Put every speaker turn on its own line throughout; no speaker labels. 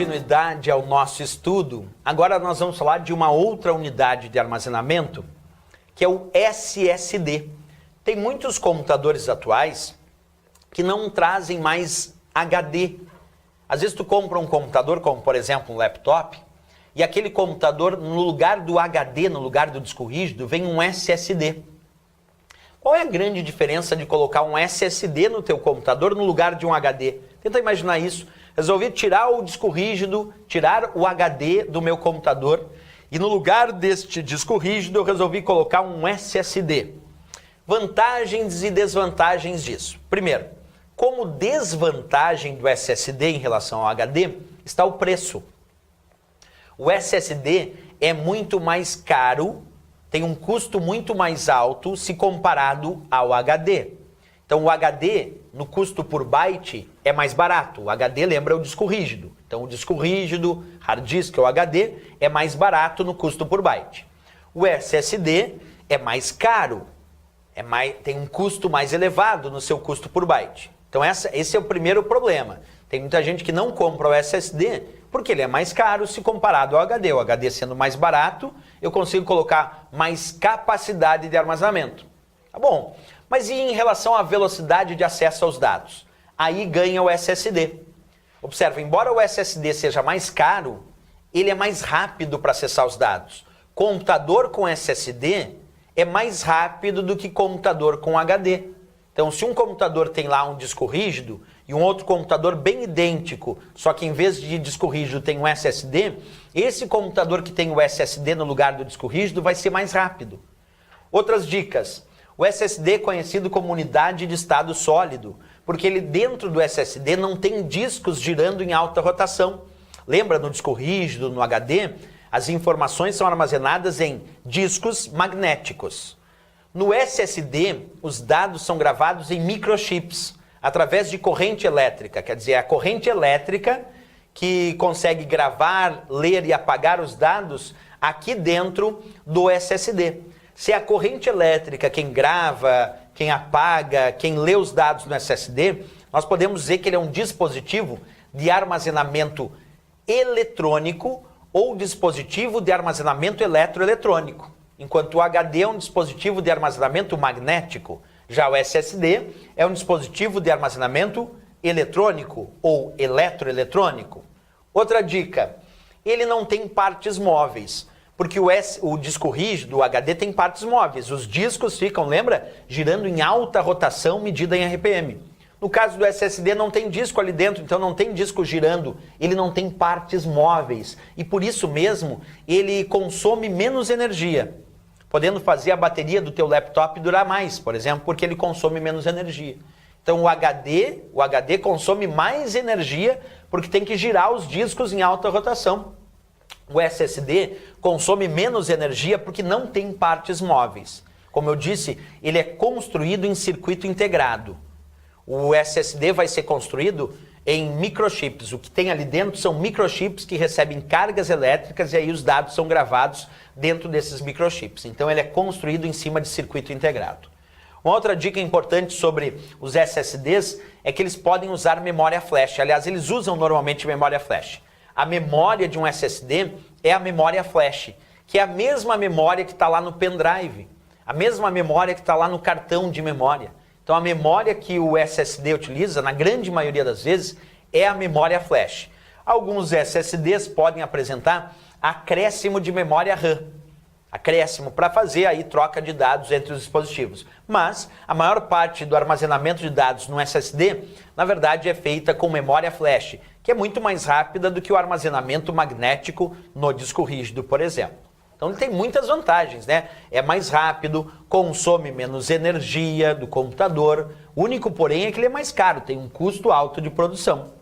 continuidade ao nosso estudo, agora nós vamos falar de uma outra unidade de armazenamento, que é o SSD. Tem muitos computadores atuais que não trazem mais HD. Às vezes tu compra um computador, como por exemplo um laptop, e aquele computador, no lugar do HD, no lugar do disco rígido, vem um SSD. Qual é a grande diferença de colocar um SSD no teu computador no lugar de um HD? Tenta imaginar isso. Resolvi tirar o disco rígido, tirar o HD do meu computador e no lugar deste disco rígido eu resolvi colocar um SSD. Vantagens e desvantagens disso. Primeiro, como desvantagem do SSD em relação ao HD está o preço. O SSD é muito mais caro, tem um custo muito mais alto se comparado ao HD. Então o HD, no custo por byte, é mais barato. O HD lembra o disco rígido. Então o disco rígido, hard disk ou HD, é mais barato no custo por byte. O SSD é mais caro, tem um custo mais elevado no seu custo por byte. Então esse é o primeiro problema. Tem muita gente que não compra o SSD porque ele é mais caro se comparado ao HD. O HD sendo mais barato, eu consigo colocar mais capacidade de armazenamento. Tá bom. Mas e em relação à velocidade de acesso aos dados? Aí ganha o SSD. Observa, embora o SSD seja mais caro, ele é mais rápido para acessar os dados. Computador com SSD é mais rápido do que computador com HD. Então, se um computador tem lá um disco rígido e um outro computador bem idêntico, só que em vez de disco rígido tem um SSD, esse computador que tem o SSD no lugar do disco rígido vai ser mais rápido. Outras dicas. O SSD é conhecido como unidade de estado sólido, porque ele dentro do SSD não tem discos girando em alta rotação. Lembra no disco rígido, no HD, as informações são armazenadas em discos magnéticos. No SSD, os dados são gravados em microchips, através de corrente elétrica, quer dizer, a corrente elétrica que consegue gravar, ler e apagar os dados aqui dentro do SSD. Se é a corrente elétrica quem grava, quem apaga, quem lê os dados no SSD, nós podemos dizer que ele é um dispositivo de armazenamento eletrônico ou dispositivo de armazenamento eletroeletrônico, enquanto o HD é um dispositivo de armazenamento magnético. Já o SSD é um dispositivo de armazenamento eletrônico ou eletroeletrônico. Outra dica, ele não tem partes móveis. Porque o disco rígido, o HD, tem partes móveis. Os discos ficam, lembra? Girando em alta rotação medida em RPM. No caso do SSD não tem disco ali dentro, então não tem disco girando. Ele não tem partes móveis. E por isso mesmo, ele consome menos energia. Podendo fazer a bateria do teu laptop durar mais, por exemplo, porque ele consome menos energia. Então o HD consome mais energia porque tem que girar os discos em alta rotação. O SSD consome menos energia porque não tem partes móveis. Como eu disse, ele é construído em circuito integrado. O SSD vai ser construído em microchips. O que tem ali dentro são microchips que recebem cargas elétricas e aí os dados são gravados dentro desses microchips. Então ele é construído em cima de circuito integrado. Uma outra dica importante sobre os SSDs é que eles podem usar memória flash. Aliás, eles usam normalmente memória flash. A memória de um SSD é a memória flash, que é a mesma memória que está lá no pendrive, a mesma memória que está lá no cartão de memória. Então a memória que o SSD utiliza, na grande maioria das vezes, é a memória flash. Alguns SSDs podem apresentar acréscimo de memória RAM, acréscimo para fazer aí troca de dados entre os dispositivos. Mas a maior parte do armazenamento de dados no SSD, na verdade, é feita com memória flash, que é muito mais rápida do que o armazenamento magnético no disco rígido, por exemplo. Então ele tem muitas vantagens, né? É mais rápido, consome menos energia do computador. O único, porém, é que ele é mais caro, tem um custo alto de produção.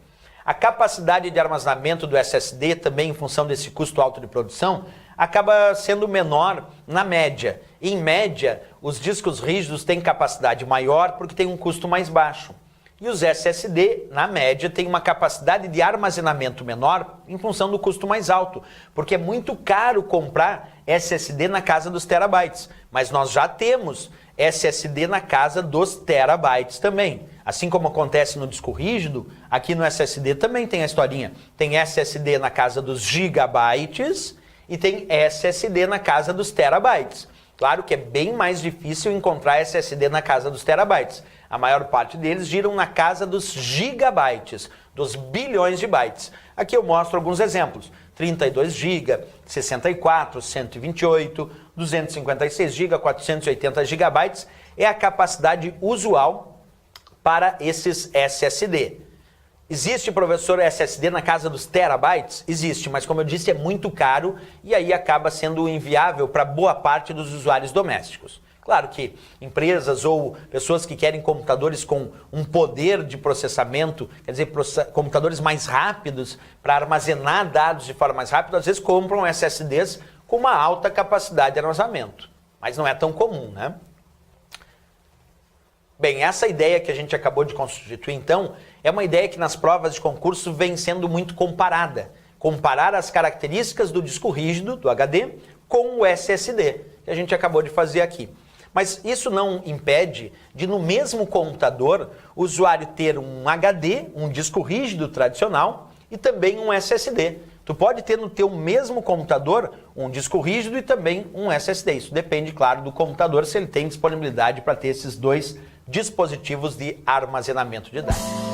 A capacidade de armazenamento do SSD, também em função desse custo alto de produção, acaba sendo menor na média. Em média, os discos rígidos têm capacidade maior porque tem um custo mais baixo. E os SSD, na média, têm uma capacidade de armazenamento menor em função do custo mais alto, porque é muito caro comprar SSD na casa dos terabytes. Mas nós já temos SSD na casa dos terabytes também. assim como acontece no disco rígido, aqui no SSD também tem a historinha. Tem SSD na casa dos gigabytes e tem SSD na casa dos terabytes. Claro que é bem mais difícil encontrar SSD na casa dos terabytes. A maior parte deles giram na casa dos gigabytes, dos bilhões de bytes. Aqui eu mostro alguns exemplos. 32 GB, 64, 128, 256 GB, 480 GB é a capacidade usual para esses SSD. Existe, professor, SSD na casa dos terabytes? Existe, mas como eu disse, é muito caro e aí acaba sendo inviável para boa parte dos usuários domésticos. Claro que empresas ou pessoas que querem computadores com um poder de processamento, quer dizer, computadores mais rápidos para armazenar dados de forma mais rápida, às vezes compram SSDs com uma alta capacidade de armazenamento. Mas não é tão comum, né? Bem, essa ideia que a gente acabou de constituir, então, é uma ideia que nas provas de concurso vem sendo muito comparada. Comparar as características do disco rígido, do HD, com o SSD, que a gente acabou de fazer aqui. Mas isso não impede de, no mesmo computador, o usuário ter um HD, um disco rígido tradicional, e também um SSD. Tu pode ter no teu mesmo computador um disco rígido e também um SSD. Isso depende, claro, do computador, se ele tem disponibilidade para ter esses dois dispositivos de armazenamento de dados.